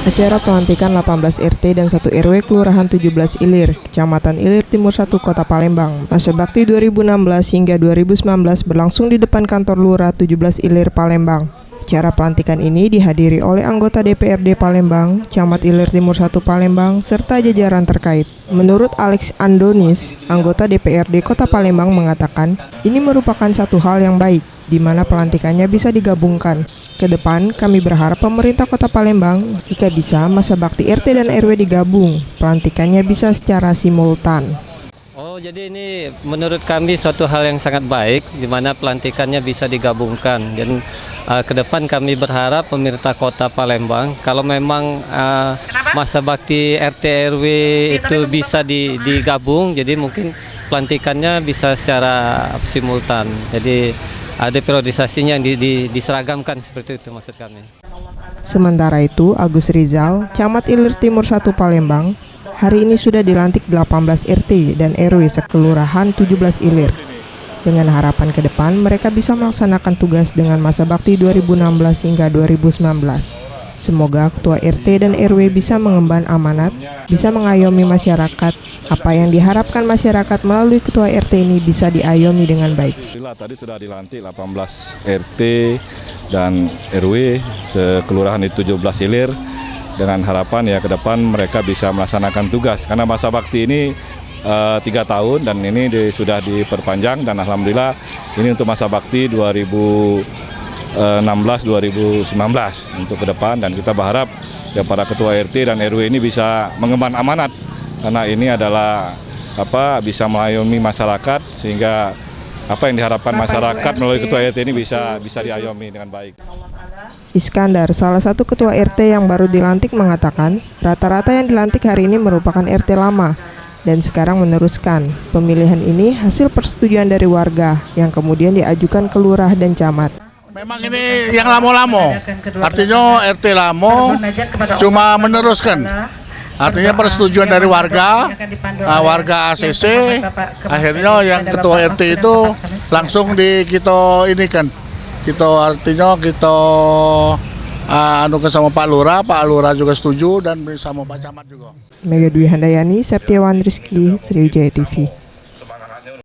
Acara pelantikan 18 RT dan 1 RW Kelurahan 17 Ilir, Kecamatan Ilir Timur 1, Kota Palembang. Masa bakti 2016 hingga 2019 berlangsung di depan kantor Lurah 17 Ilir, Palembang. Acara pelantikan ini dihadiri oleh anggota DPRD Palembang, Camat Ilir Timur 1 Palembang, serta jajaran terkait. Menurut Alex Andonis, anggota DPRD Kota Palembang mengatakan, ini merupakan satu hal yang baik, di mana pelantikannya bisa digabungkan. Ke depan, kami berharap pemerintah Kota Palembang, jika bisa, masa bakti RT dan RW digabung, pelantikannya bisa secara simultan. Oh, jadi ini menurut kami suatu hal yang sangat baik, di mana pelantikannya bisa digabungkan. Dan ke depan kami berharap pemerintah Kota Palembang, kalau memang masa bakti RT RW itu bisa digabung, jadi mungkin pelantikannya bisa secara simultan. Jadi ada periodisasinya yang diseragamkan, seperti itu maksud kami. Sementara itu, Agus Rizal, Camat Ilir Timur 1 Palembang, hari ini sudah dilantik 18 RT dan RW sekelurahan 17 Ilir. Dengan harapan ke depan, mereka bisa melaksanakan tugas dengan masa bakti 2016 hingga 2019. Semoga Ketua RT dan RW bisa mengemban amanat, bisa mengayomi masyarakat. Apa yang diharapkan masyarakat melalui Ketua RT ini bisa diayomi dengan baik. Tadi sudah dilantik 18 RT dan RW sekelurahan di 17 Ilir, dengan harapan ya ke depan mereka bisa melaksanakan tugas. Karena masa bakti ini 3 tahun dan ini sudah diperpanjang, dan alhamdulillah ini untuk masa bakti 2016-2019 untuk ke depan, dan kita berharap ya para ketua RT dan RW ini bisa mengemban amanat, karena ini adalah bisa mengayomi masyarakat, sehingga apa yang diharapkan masyarakat melalui ketua RT ini bisa diayomi dengan baik. Iskandar, salah satu ketua RT yang baru dilantik, mengatakan rata-rata yang dilantik hari ini merupakan RT lama dan sekarang meneruskan. Pemilihan ini hasil persetujuan dari warga yang kemudian diajukan ke lurah dan camat. Memang ini yang lamo-lamo, artinya RT lamo cuma meneruskan. Artinya persetujuan dari warga ACC, akhirnya yang ketua RT itu langsung kita anukan sama Pak Lurah juga setuju, dan sama Pak Camat juga. Mega Dwi Handayani, Septiawan Rizky, Sriwijaya TV.